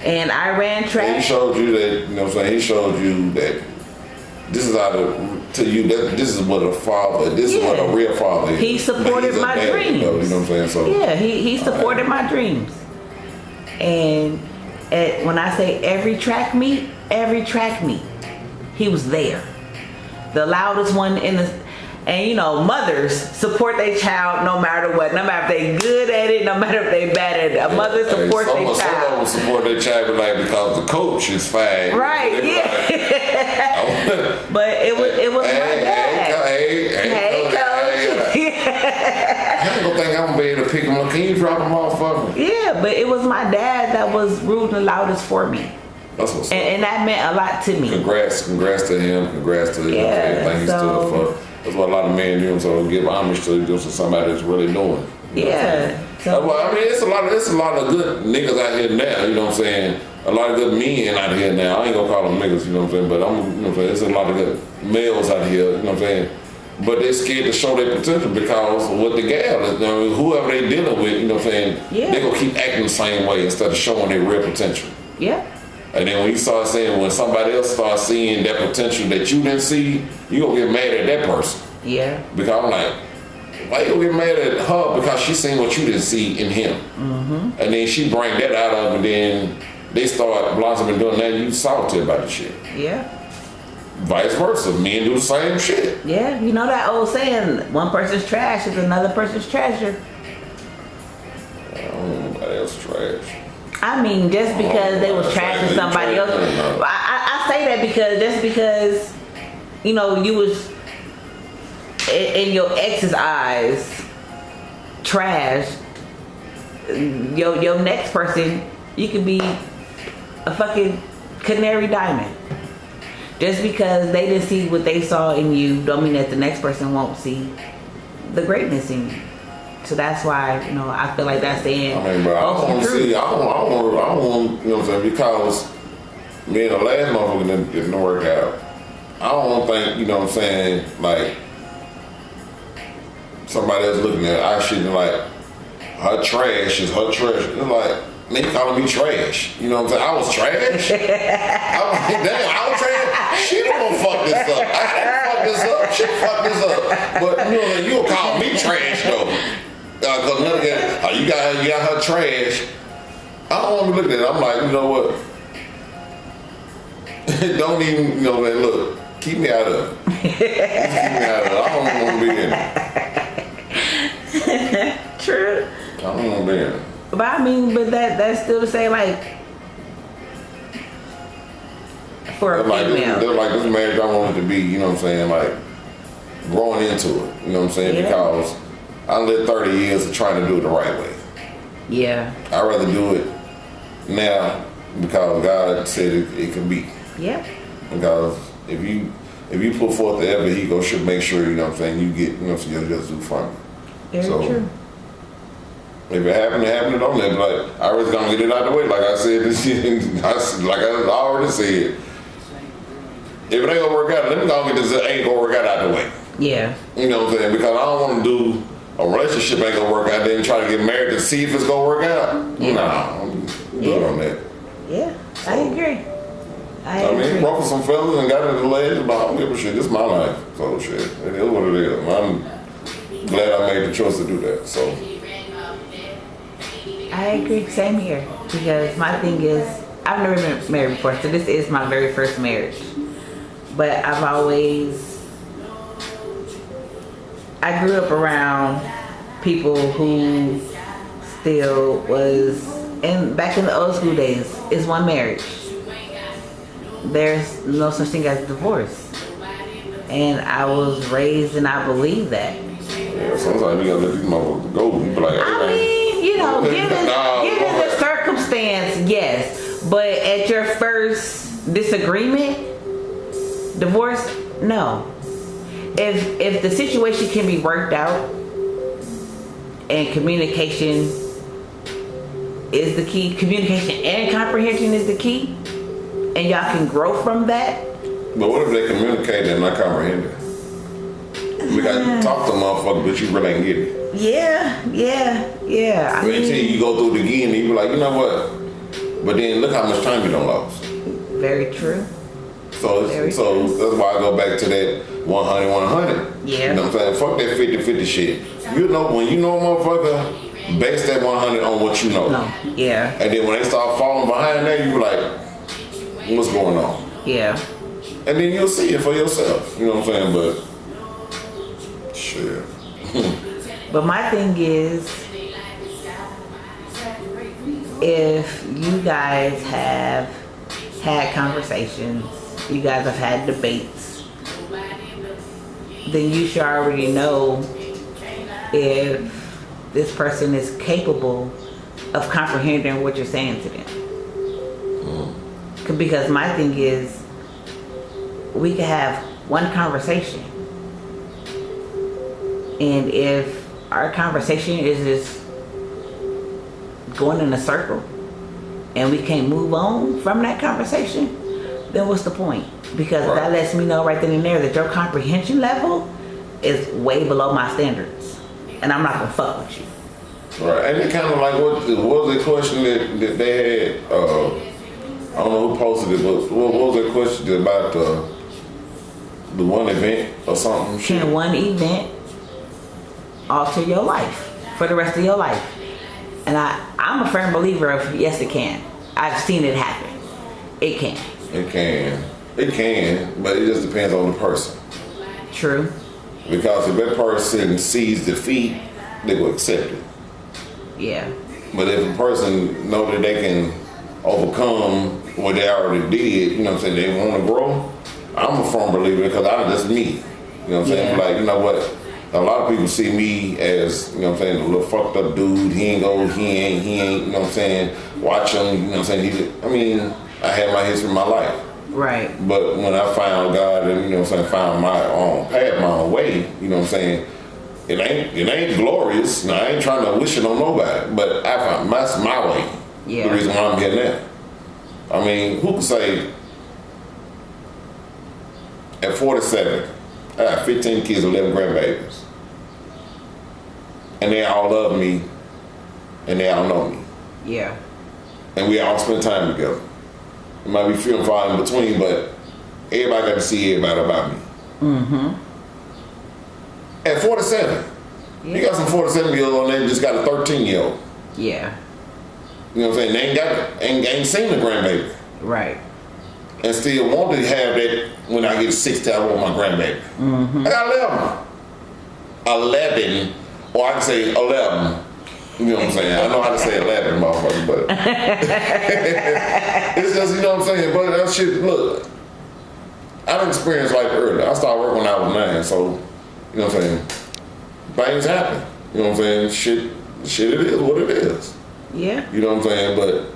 And I ran track. He showed you that, you know what I'm saying? He showed you that this is how to you that this is what a father, this is what a real father is. He supported my dreams. Though, you know what I'm saying? So yeah, he supported my dreams. And when I say every track meet, he was there. The loudest one in the. And you know, mothers support their child no matter what. No matter if they good at it, no matter if they bad at it. A mother supports their child. Some of them support their child because the coach is fine. Right, yeah. But it was my dad. Hey, coach. I don't think I'm gonna be able to pick him up. Can you drop him off for me? Yeah, but it was my dad that was rude and loudest for me. That's what's up. And that meant a lot to me. Congrats to him. Congrats to everything he stood for. That's what a lot of men do. So give homage to somebody that's really doing. Yeah. So, well, I mean, it's a lot of good niggas out here now. You know what I'm saying? A lot of good men out here now. I ain't gonna call them niggas. You know what I'm saying? But you know what I'm saying? There's a lot of good males out here. You know what I'm saying? But they're scared to show their potential because what the gal is, whoever they dealing with, you know what I'm saying? Yeah. They gonna keep acting the same way instead of showing their real potential. Yeah. And then when you start saying, when somebody else starts seeing that potential that you didn't see, you gonna get mad at that person. Yeah. Because I'm like, why you gonna get mad at her because she seen what you didn't see in him? Mm-hmm. And then she bring that out of him, and then they start blossoming doing that, and you salty about the shit. Yeah. Vice versa, men do the same shit. Yeah, you know that old saying, one person's trash is another person's treasure. I don't know nobody else trash. I mean, just because they was trashing somebody else. I say that because, you know, you was, in your ex's eyes, trash. Your next person, you could be a fucking canary diamond. Just because they didn't see what they saw in you, don't mean that the next person won't see the greatness in you. So that's why, you know, I feel like that's saying. I mean, bro, I want to see. I want, you know what I'm saying? Because me and the last motherfucker didn't work out. I don't want to think, you know what I'm saying, like somebody else looking at our shit and like her trash is her treasure. It's like, nigga calling me trash. You know what I'm saying? I was trash. I was trash. She don't fuck this up. I didn't fuck this up. She fucked this up. But you know, you'll call me trash though. Cause you got her trash. I don't want to be looking at it. I'm like, you know what? Don't even, you know, man, look, keep me out of it. Just keep me out of it. I don't want to be in it. True. I don't want to be in it. But I mean, but that's still to say, like, for a female. They're like, this marriage I want it to be, you know what I'm saying, like, growing into it, you know what I'm saying, because I lived 30 years of trying to do it the right way. Yeah. I'd rather do it now because God said it can be. Yeah. Because if you put forth the effort, he should make sure, you know what I'm saying, you get, you know what I'm saying, just do fun. Very true. If it happened, it happened. Don't let it. Like, I was gonna get it out of the way. Like I said, like I already said. If it ain't gonna work out, let me go get this. Ain't gonna work out the way. Yeah. You know what I'm saying? Because I don't want to do a relationship ain't gonna work out. Then try to get married to see if it's gonna work out. Yeah. Nah, I'm good on that. Yeah, so, I agree. I mean, ruffled some feathers and got it in the legs, but I don't give a shit. This is my life. So shit, it is what it is. I'm glad I made the choice to do that. So. I agree, same here, because my thing is, I've never been married before, so this is my very first marriage. But I grew up around people who still was, back in the old school days, it's one marriage. There's no such thing as divorce. And I was raised and I believe that. Yeah, sometimes you gotta let these motherfuckers go. You be like, hey, you know, given the circumstance, yes. But at your first disagreement, divorce, no. If the situation can be worked out and communication is the key, communication and comprehension is the key, and y'all can grow from that. But what if they communicate and not comprehend it? We got to talk to motherfuckers, but you really ain't get it. Yeah. I mean, until you go through it again, and you be like, you know what? But then look how much time you done lost. Very true. So that's why I go back to that 100. Yeah. You know what I'm saying? Fuck that 50-50 shit. You know, when you know a motherfucker, base that 100 on what you know. No. Yeah. And then when they start falling behind that, you be like, what's going on? Yeah. And then you'll see it for yourself. You know what I'm saying? But shit. But my thing is, if you guys have had conversations, you guys have had debates, then you should already know if this person is capable of comprehending what you're saying to them. Because my thing is, we can have one conversation, and if our conversation is just going in a circle and we can't move on from that conversation, then what's the point? Because that lets me know right then and there that your comprehension level is way below my standards, and I'm not gonna fuck with you. Right, and it kind of like what was the question that they had? I don't know who posted it, but what was the question about the one event or something? Can one event alter your life for the rest of your life? And I'm a firm believer of yes, it can. I've seen it happen. It can. It can, but it just depends on the person. True. Because if that person sees defeat, they will accept it. Yeah. But if a person know that they can overcome what they already did, you know what I'm saying, they want to grow, I'm a firm believer because that's me. You know what I'm saying? Yeah. Like, you know what? A lot of people see me as, you know what I'm saying, a little fucked up dude. He ain't, you know what I'm saying? Watch him, you know what I'm saying? I had my history in my life. Right. But when I found God and, you know what I'm saying, found my own path, my own way, you know what I'm saying, it ain't glorious. No, I ain't trying to wish it on nobody, but I found that's my way. Yeah. The reason why I'm getting that. I mean, who can say at 47, I got 15 kids, 11 grandbabies, and they all love me, and they all know me. Yeah. And we all spend time together. It might be few and far in between, but everybody got to see everybody about me. Mm-hmm. At 47, you got some 47-year-old and they just got a 13-year-old. Yeah. You know what I'm saying? They ain't seen the grandbaby. Right. And still want to have that when I get 60, I want my grandbaby. Mm-hmm. I got 11, or I can say 11. You know what I'm saying? I know how to say 11, motherfucker, but it's just, you know what I'm saying? But that shit, look, I done experienced life early. I started working when I was 9, so, you know what I'm saying? Things happen. You know what I'm saying? Shit, it is what it is. Yeah. You know what I'm saying? But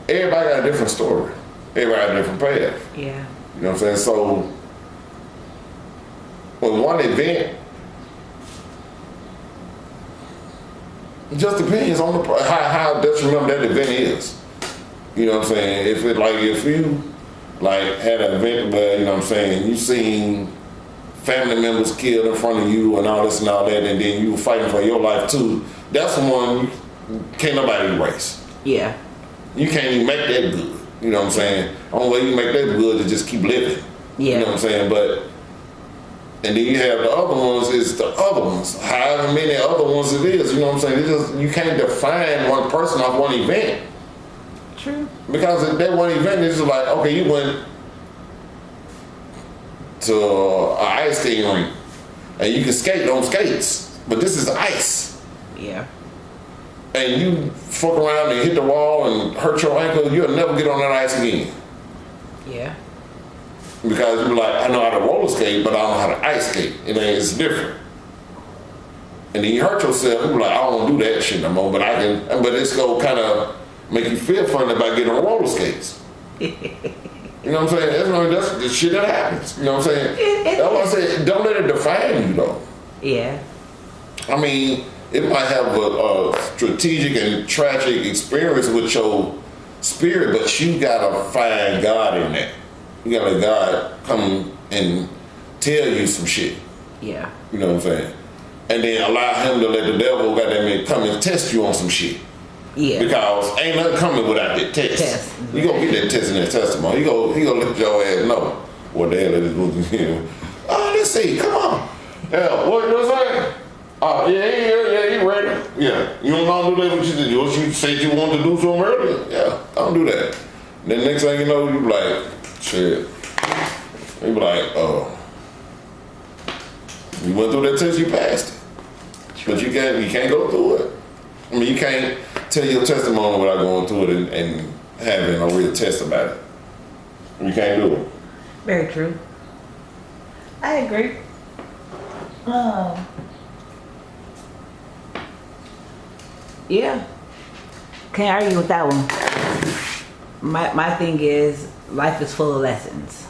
everybody got a different story. Everybody got a different path. Yeah. You know what I'm saying? So, with one event, it just depends on how detrimental that event is. You know what I'm saying? If you had an event where, you know what I'm saying, you seen family members killed in front of you and all this and all that, and then you were fighting for your life too, that's the one can't nobody erase. Yeah. You can't even make that good. You know what I'm saying? Only way you make that good is just keep living. Yeah. You know what I'm saying? But and then you have the other ones, is the other ones. However many other ones it is, you know what I'm saying? It's just, you can't define one person off one event. True. Because that one event is just like, okay, you went to an ice skating rink and you can skate on skates, but this is ice. Yeah. And you fuck around and hit the wall and hurt your ankle, you'll never get on that ice again. Yeah. Because you're like, I know how to roller skate, but I don't know how to ice skate. It's different. And then you hurt yourself, you're like, I don't do that shit no more, but I can, but it's gonna kind of make you feel funny about getting on roller skates. You know what I'm saying? That's the shit that happens. You know what I'm saying? That's why I say, don't let it define you though. Yeah. I mean, it might have a strategic and tragic experience with your spirit, but you gotta find God in that. You gotta let God come and tell you some shit. Yeah. You know what I'm saying? And then allow him to let the devil goddamn come and test you on some shit. Yeah. Because ain't nothing coming without that test. You gonna get that test in that testimony. He gonna let your ass know what the hell it is. Oh, let's see. Come on. Yeah. What you saying? Oh, yeah, you ready? Yeah. You don't know do that what you did. What you said you wanted to do something earlier? Yeah. Don't do that. And then next thing you know, you be like, shit. You be like, oh. You went through that test, you passed it. But you can't go through it. I mean, you can't tell your testimony without going through it and having a real test about it. You can't do it. Very true. I agree. Yeah. Can't argue with that one. My thing is, life is full of lessons.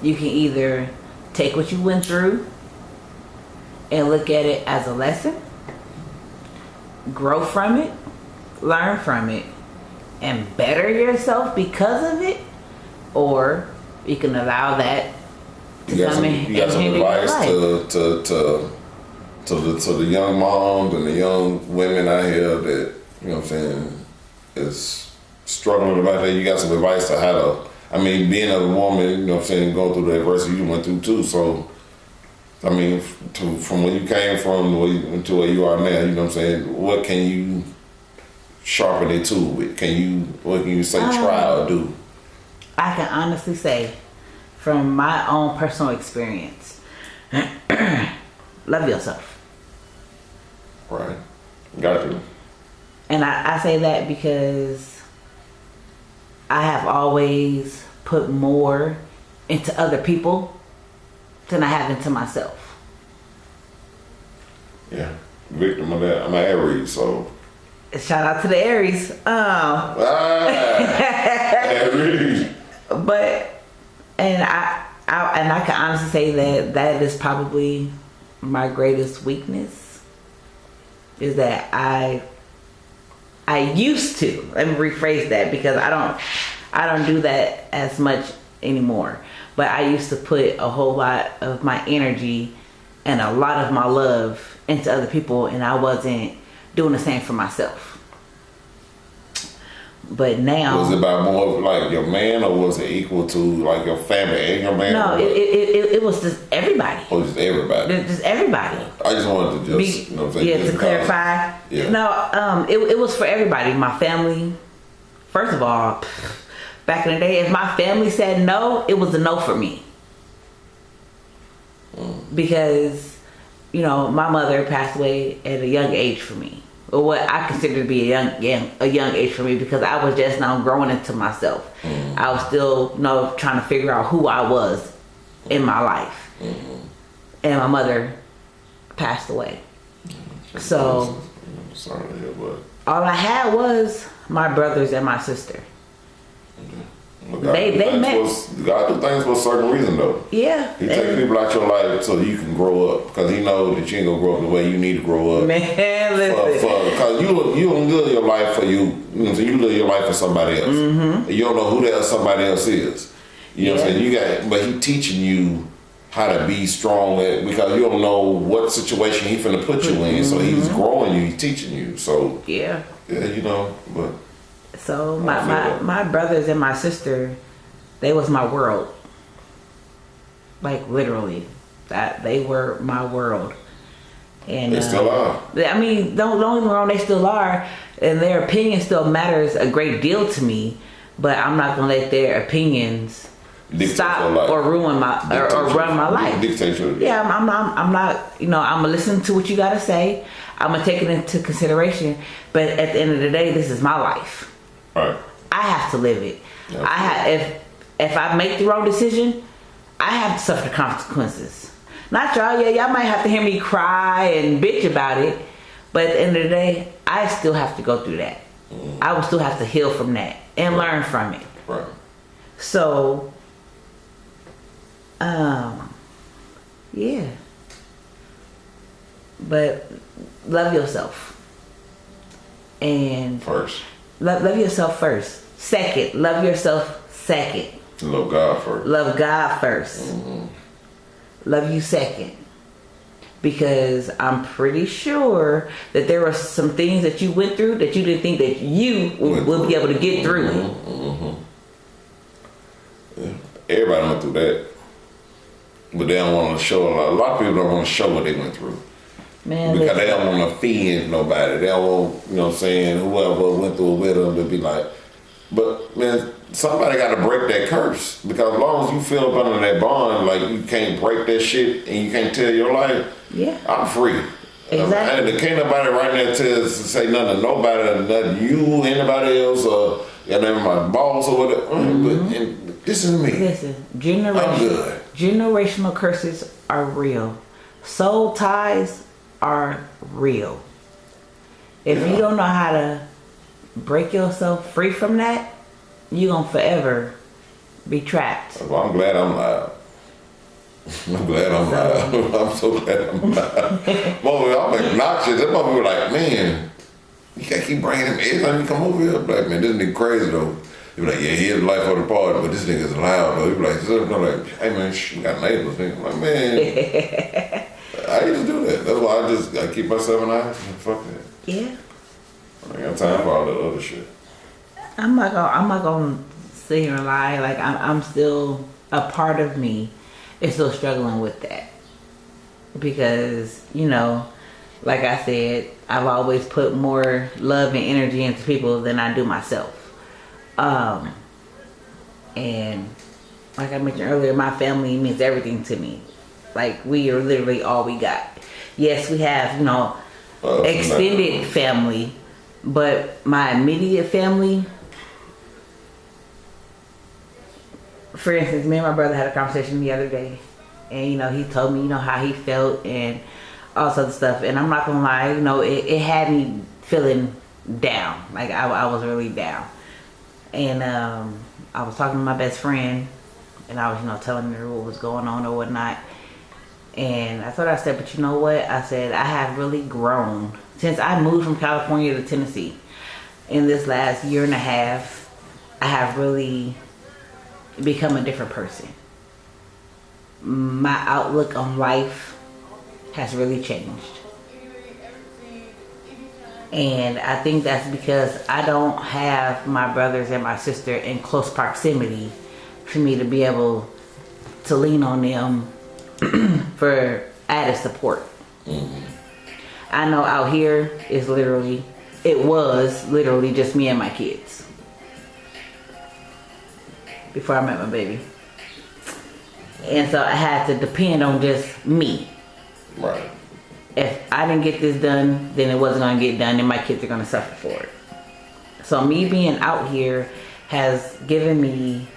You can either take what you went through and look at it as a lesson, grow from it, learn from it, and better yourself because of it, or you can allow that to come in. You got some advice to the young moms and the young women out here that, you know what I'm saying, is struggling about that. You got some advice to how to, I mean, being a woman, you know what I'm saying, going through the adversity you went through too. So, I mean, from where you came from to where you are now, you know what I'm saying, what can you sharpen it to with? What can you say try or do? I can honestly say, from my own personal experience, love yourself. Right. Got you. And I say that because I have always put more into other people than I have into myself. Yeah. Victim of that. I'm an Aries, so. Shout out to the Aries. Aries. But, and I can honestly say that is probably my greatest weakness. Is that I used to, let me rephrase that, because I don't do that as much anymore. But I used to put a whole lot of my energy and a lot of my love into other people, and I wasn't doing the same for myself. But now, was it about more of like your man, or was it equal to like your family and your man? No, it was just everybody. Oh, just everybody. Just everybody. I just wanted to just, you know what I'm saying? Yeah, to clarify. Yeah. No, it was for everybody. My family. First of all, back in the day, if my family said no, it was a no for me. Because, you know, my mother passed away at a young age for me. Or what I consider to be a young age for me, because I was just now growing into myself. I was still, you know, trying to figure out who I was in my life. And my mother passed away. So sorry to hear, but all I had was my brothers and my sister. They met. God do things for a certain reason, though. Yeah. He take people out your life so you can grow up, because he know that you ain't gonna grow up the way you need to grow up. Man, listen. Because you don't live your life for you. You know, you live your life for somebody else. And you don't know who the hell somebody else is. You know what I'm saying? But he teaching you how to be strong because you don't know what situation he finna put you in. So he's growing you. He's teaching you. So yeah, you know, but. So my brothers and my sister, they was my world. Like literally, that they were my world. And they still are. I mean, don't get me wrong, they still are, and their opinion still matters a great deal to me. But I'm not gonna let their opinions stop or ruin my or run my life. Dictator. Yeah, I'm not. You know, I'm gonna listen to what you gotta say. I'm gonna take it into consideration. But at the end of the day, this is my life. Right. I have to live it. If I make the wrong decision, I have to suffer the consequences. Not y'all. Yeah, y'all might have to hear me cry and bitch about it, but at the end of the day, I still have to go through that. I will still have to heal from that and learn from it. Right. So, yeah. But love yourself. And first. Love yourself first. Second, love yourself second. Love God first. Love God first. Love you second. because I'm pretty sure that there were some things that you went through that you didn't think that you would be able to get through it. Yeah. Everybody went through that, but they don't want to show. A lot of people don't want to show what they went through. Man, Because they don't want to offend nobody. They don't want, you know what I'm saying, whoever went through it with them to be like, but man, somebody got to break that curse. Because as long as you feel up under that bond, like you can't break that shit and you can't tell your life, yeah, I'm free. Exactly. And can't nobody right now say nothing to nobody, nothing you, anybody else, or my boss or whatever. But this is me. Listen, I'm good. generational curses are real. Soul ties are real. If you don't know how to break yourself free from that, you're gonna forever be trapped. Well, I'm glad I'm loud. I'm glad I'm loud. I'm so glad I'm loud. Mother, I'm obnoxious. That mother was like, man, you can't keep bringing him every time you come over here. I'm like, man, this nigga crazy though. He be like, yeah, he is the life of the party, but this nigga's loud though. He be like, hey man, you got neighbors. Nigga. I'm like, man, I used to do that. That's why I keep myself in the house. Fuck that. Yeah. I ain't got time for all that other shit. I'm not gonna sit here and lie. Like I'm still, a part of me is still struggling with that, because like I said, I've always put more love and energy into people than I do myself. And like I mentioned earlier, my family means everything to me. Like we are literally all we got. Yes, we have extended family, but my immediate family. For instance, me and my brother had a conversation the other day, and he told me how he felt and all sorts of stuff. And I'm not gonna lie, it had me feeling down. Like I was really down. And I was talking to my best friend, and I was telling her what was going on or whatnot. And I said, but you know what? I said, I have really grown since I moved from California to Tennessee. In this last year and a half, I have really become a different person. My outlook on life has really changed. And I think that's because I don't have my brothers and my sister in close proximity for me to be able to lean on them for added support. I know out here it was literally just me and my kids before I met my baby. And so I had to depend on just me. Right. If I didn't get this done, then it wasn't going to get done, and my kids are going to suffer for it. So me being out here has given me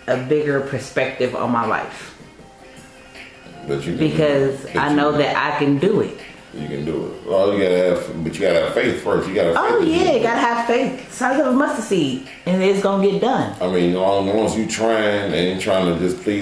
a bigger perspective on my life. Because I know that I can do it. You can do it. Well, you gotta have faith first. You gotta. You gotta have faith. Size of a mustard seed, and it's gonna get done. I mean, once you trying to just please